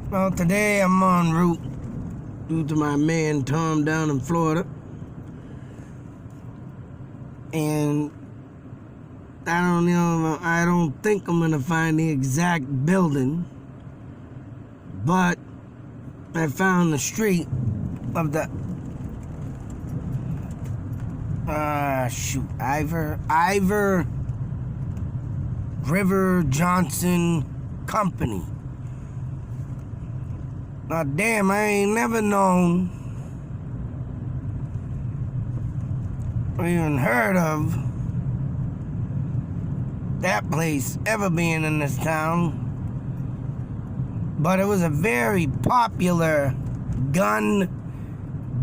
Well, today I'm en route due to my man Tom down in Florida. And I don't think I'm gonna find the exact building, but I found the street of the Iver River Johnson Company. Now damn, I ain't never known or even heard of that place ever being in this town, but it was a very popular gun,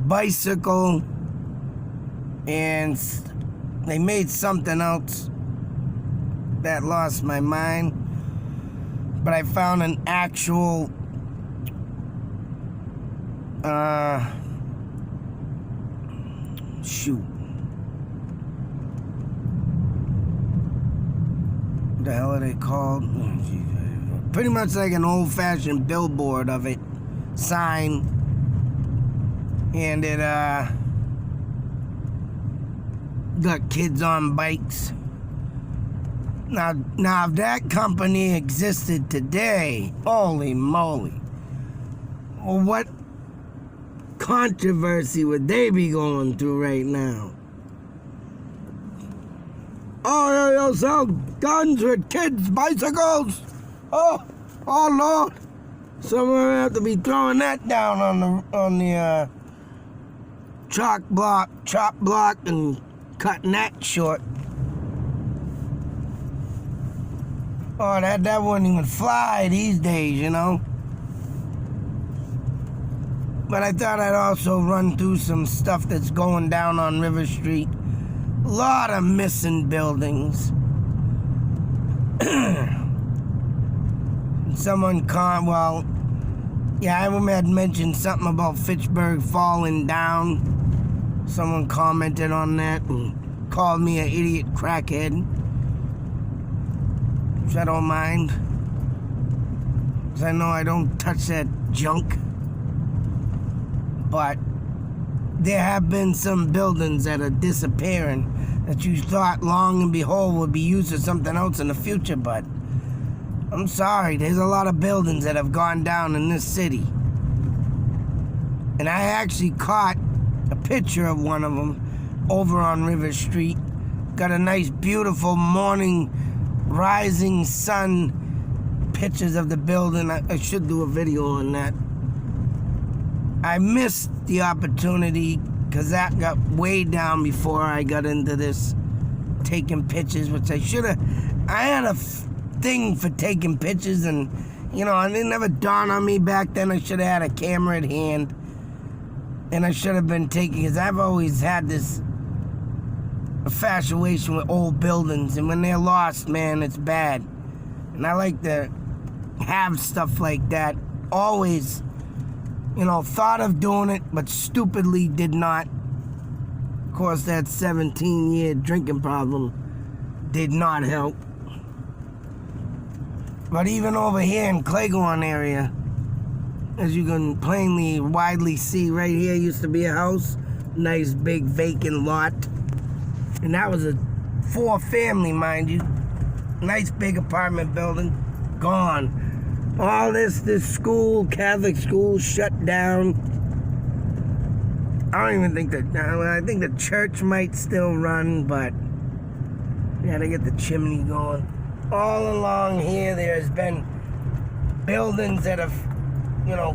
bicycle, and they made something else that lost my mind, but I found an actual what the hell are they called? Oh, geez. Pretty much like an old-fashioned billboard of it, sign, and it got kids on bikes. Now if that company existed today, holy moly, well, what controversy would they be going through right now? Oh, they'll sell guns with kids' bicycles. Oh Lord! Someone have to be throwing that down on the chop block, and cutting that short. Oh, that wouldn't even fly these days, you know. But I thought I'd also run through some stuff that's going down on River Street. A lot of missing buildings. I had mentioned something about Fitchburg falling down. Someone commented on that and called me an idiot crackhead, which I don't mind, because I know I don't touch that junk. But there have been some buildings that are disappearing that you thought, long and behold, would be used for something else in the future, but I'm sorry, there's a lot of buildings that have gone down in this city. And I actually caught a picture of one of them over on River Street. Got a nice, beautiful morning, rising sun pictures of the building. I should do a video on that. I missed the opportunity because that got way down before I got into this taking pictures, which I should have. I had a thing for taking pictures, and it never dawned on me back then I should have had a camera at hand, and I should have been taking, because I've always had this infatuation with old buildings, and when they're lost, man, it's bad. And I like to have stuff like that. Always thought of doing it, but stupidly did not. Of course, that 17-year drinking problem did not help. But even over here in Cleghorn area, as you can widely see, right here used to be a house, nice big vacant lot. And that was a 4-family, mind you. Nice big apartment building, gone. All this school, Catholic school, shut down. I don't even think I think the church might still run, but you gotta get the chimney going. All along here, there's been buildings that have,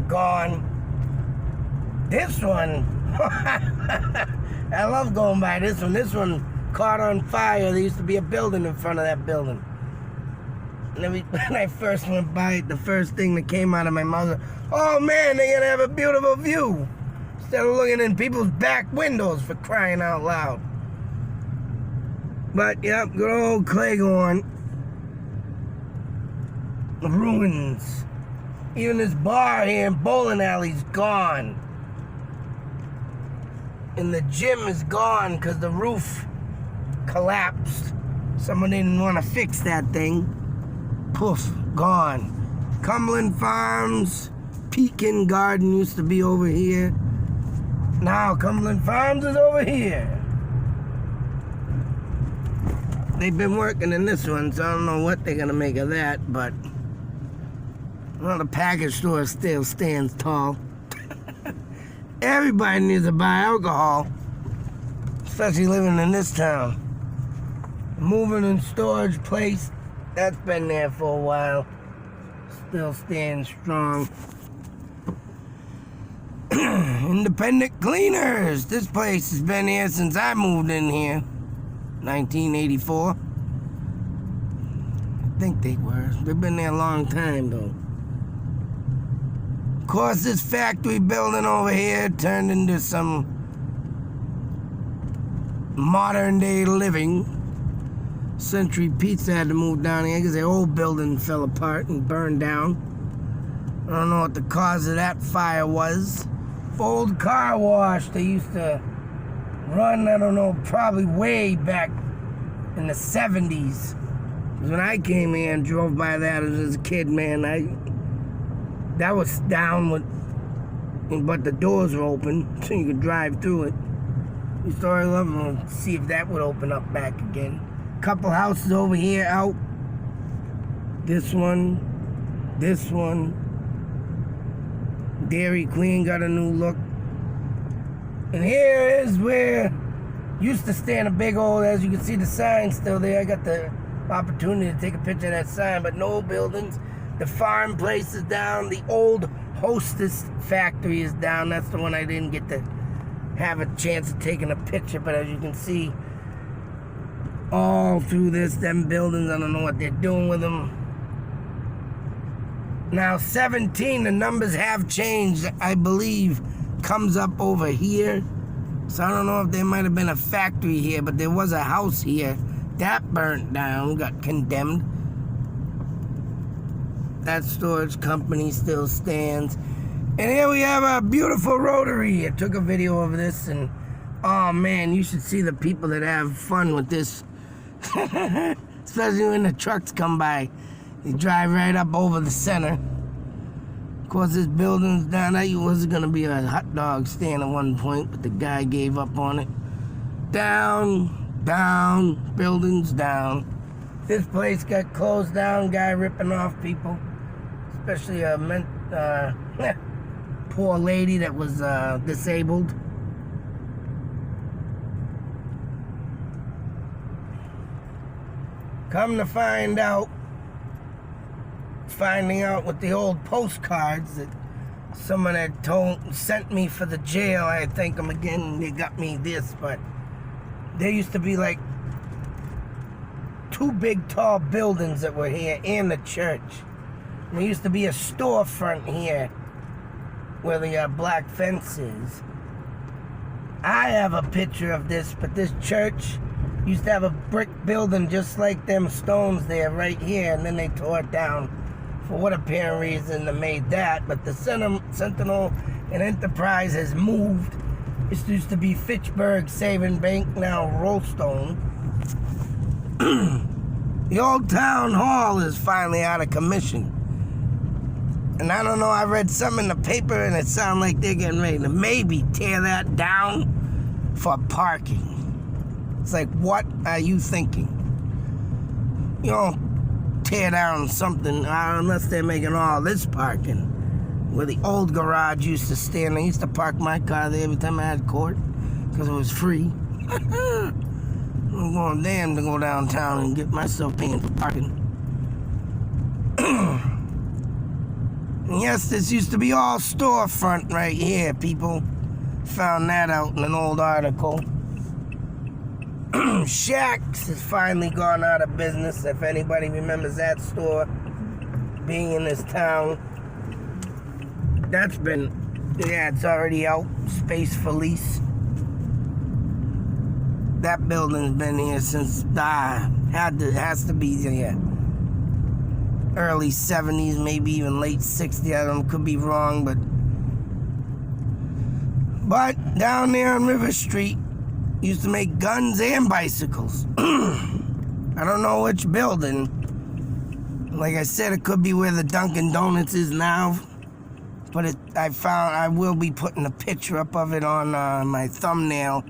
gone. This one, I love going by this one. This one caught on fire. There used to be a building in front of that building. And when I first went by it, the first thing that came out of my mouth was, oh man, they're gonna have a beautiful view. Instead of looking in people's back windows, for crying out loud. But, yep, good old Cleghorn. Ruins. Even this bar here in bowling alley's gone. And the gym is gone because the roof collapsed. Someone didn't want to fix that thing. Poof, gone. Cumberland Farms, Pekin Garden used to be over here. Now Cumberland Farms is over here. They've been working in this one, so I don't know what they're gonna make of that, but well, the package store still stands tall. Everybody needs to buy alcohol, especially living in this town. Moving and storage place, that's been there for a while. Still standing strong. Independent Cleaners. This place has been here since I moved in here. 1984. I think they were. They've been there a long time though. Of course, this factory building over here turned into some modern day living. Century Pizza had to move down here because their old building fell apart and burned down. I don't know what the cause of that fire was. Old car wash they used to run, I don't know, probably way back in the 70s. When I came here and drove by that as a kid, man, that was down with, but the doors were open so you could drive through it. We started looking to see if that would open up back again. Couple houses over here out. This one. Dairy Queen got a new look. And here is where used to stand a big old, as you can see the sign still there. I got the opportunity to take a picture of that sign, but no buildings. The farm place is down. The old Hostess factory is down. That's the one I didn't get to have a chance of taking a picture, but as you can see, all through this, them buildings, I don't know what they're doing with them. Now 17, the numbers have changed, I believe, comes up over here. So I don't know if there might have been a factory here, but there was a house here. That burnt down, got condemned. That storage company still stands. And here we have a beautiful rotary. I took a video of this and, oh man, you should see the people that have fun with this. Especially when the trucks come by. They drive right up over the center. Of course, this building's down. That was going to be a hot dog stand at one point, but the guy gave up on it. Down, buildings down. This place got closed down, guy ripping off people. Especially a poor lady that was disabled. Come to find out, finding out with the old postcards that someone had sent me for the jail. I thank them again, they got me this, but there used to be like 2 big tall buildings that were here and the church. And there used to be a storefront here where the black fence is. I have a picture of this, but this church used to have a brick building just like them stones there right here, and then they tore it down for what apparent reason they made that. But the Sentinel and Enterprise has moved. This used to be Fitchburg Saving Bank, now Rollstone. The old town hall is finally out of commission. And I don't know, I read something in the paper and it sounded like they're getting ready to maybe tear that down for parking. It's like, what are you thinking? You don't tear down something unless they're making all this parking. Where the old garage used to stand, I used to park my car there every time I had court because it was free. I'm going damn to go downtown and get myself paying for parking. And yes, this used to be all storefront right here, people. Found that out in an old article. Shaq's has finally gone out of business, if anybody remembers that store being in this town. That's been, yeah, it's already out. Space for lease. That building's been here since, has to be here. Early 70s, maybe even late 60s. I don't know, could be wrong, but down there on River Street, used to make guns and bicycles. I don't know which building. Like I said, it could be where the Dunkin' Donuts is now. But I will be putting a picture up of it on my thumbnail.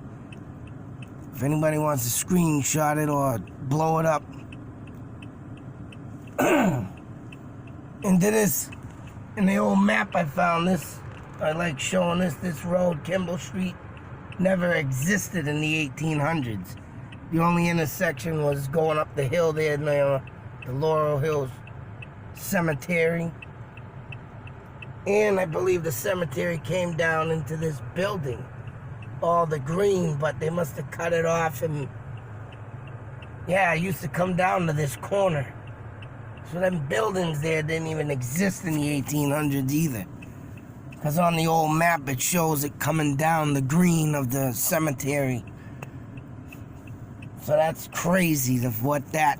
If anybody wants to screenshot it or blow it up. And in the old map I found this. I like showing this road, Kimball Street, never existed in the 1800s. The only intersection was going up the hill there near the Laurel Hills Cemetery. And I believe the cemetery came down into this building, all the green, but they must have cut it off. And yeah, it used to come down to this corner. So them buildings there didn't even exist in the 1800s either. Because on the old map it shows it coming down the green of the cemetery. So that's crazy of what that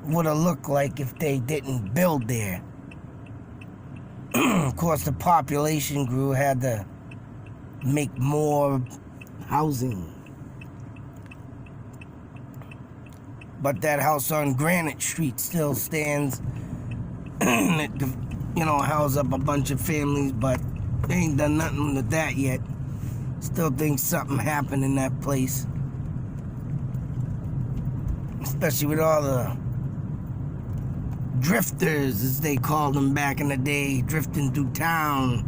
would have looked like if they didn't build there. Of course, the population grew, had to make more housing. But that house on Granite Street still stands. It, house up a bunch of families, but they ain't done nothing with that yet. Still think something happened in that place. Especially with all the drifters, as they called them back in the day, drifting through town.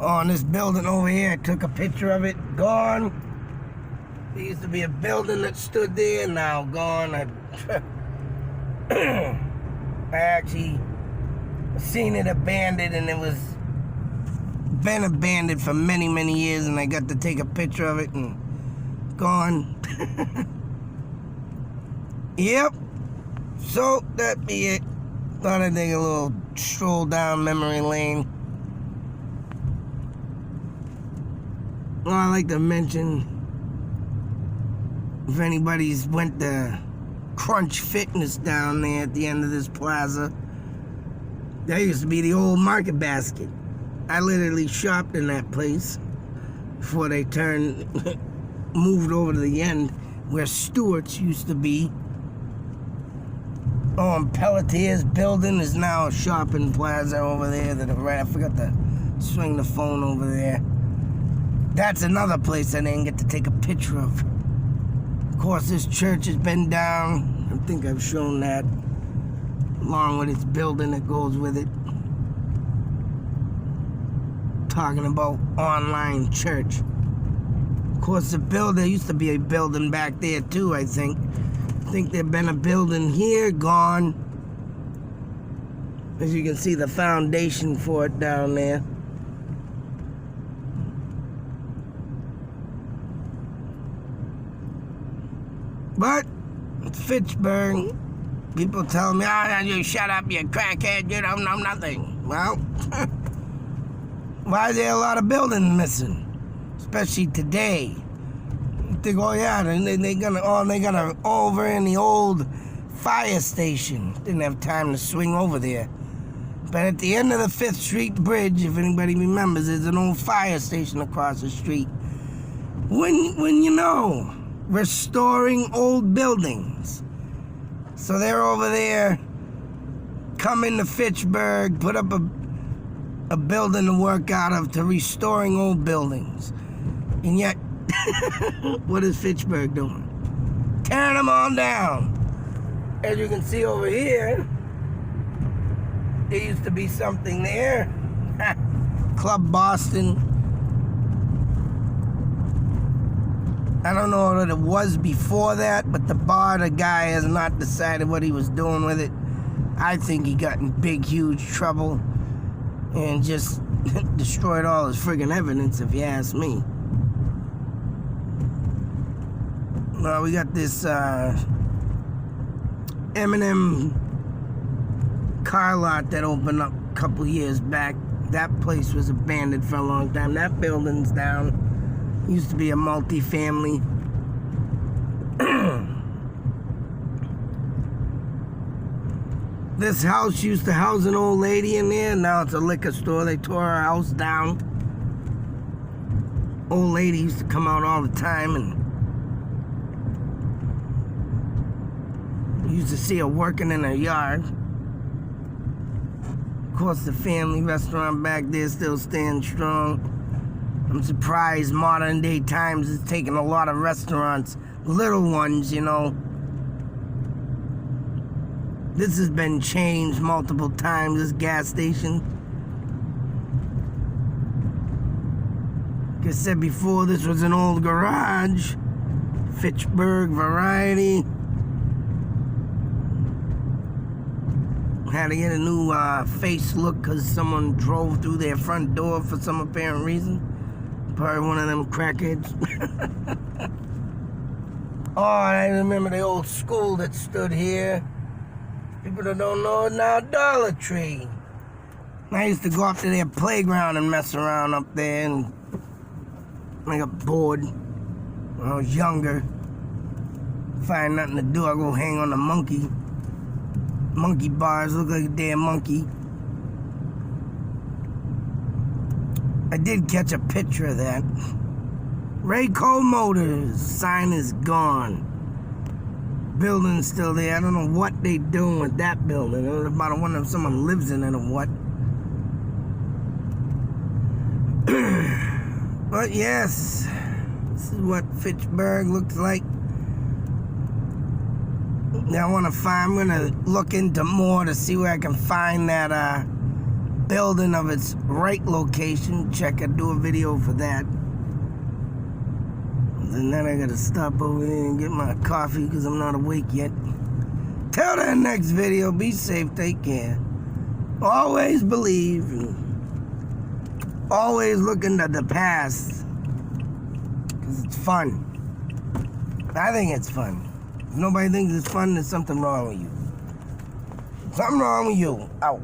On this building over here, I took a picture of it, gone. There used to be a building that stood there, now gone. I actually seen it abandoned, and it was been abandoned for many, many years, and I got to take a picture of it, and gone. Yep. So, that be it. Thought I'd take a little stroll down memory lane. Well, I like to mention, if anybody's went to Crunch Fitness down there at the end of this plaza, that used to be the old Market Basket. I literally shopped in that place before they moved over to the end where Stewart's used to be. Oh, and Pelletier's building is now a shopping plaza over there. I forgot to swing the phone over there. That's another place I didn't get to take a picture of. Of course, this church has been down. I think I've shown that, along with its building that goes with it. Talking about online church. Of course, there used to be a building back there too, I think. I think there'd been a building here, gone. As you can see, the foundation for it down there. But it's Fitchburg. People tell me, "Oh, you shut up, you crackhead, you don't know nothing." Well, why is there a lot of buildings missing? Especially today. You think, oh yeah, they're gonna over in the old fire station. Didn't have time to swing over there. But at the end of the 5th Street Bridge, if anybody remembers, there's an old fire station across the street. When restoring old buildings. So they're over there, come into Fitchburg, put up a building to work out of, to restoring old buildings. And yet, what is Fitchburg doing? Tearing them all down. As you can see over here, there used to be something there. Club Boston. I don't know what it was before that, but the guy has not decided what he was doing with it. I think he got in big, huge trouble and just destroyed all his friggin' evidence, if you ask me. Well, we got this M&M car lot that opened up a couple years back. That place was abandoned for a long time. That building's down. Used to be a multi-family. This house used to house an old lady in there. Now it's a liquor store. They tore her house down. Old lady used to come out all the time and Used to see her working in her yard. Of course, the family restaurant back there still stands strong. I'm surprised modern day times is taking a lot of restaurants, little ones, you know. This has been changed multiple times, this gas station. Like I said before, this was an old garage. Fitchburg Variety. Had to get a new face look because someone drove through their front door for some apparent reason. Probably one of them crackheads. Oh, I remember the old school that stood here. People that don't know it now, Dollar Tree. I used to go up to their playground and mess around up there, and I got bored when I was younger. Find nothing to do, I go hang on the monkey bars, look like a damn monkey. I did catch a picture of that. Rayco Motors, sign is gone. Building's still there. I don't know what they doing with that building. I wonder if someone lives in it or what. But yes, this is what Fitchburg looks like. Now I'm gonna look into more to see where I can find that building of its right location. Do a video for that. And then I gotta stop over there and get my coffee because I'm not awake yet. Till the next video, be safe, take care. Always believe, always look into the past because it's fun. I think it's fun. If nobody thinks it's fun, there's something wrong with you. Something wrong with you. Out.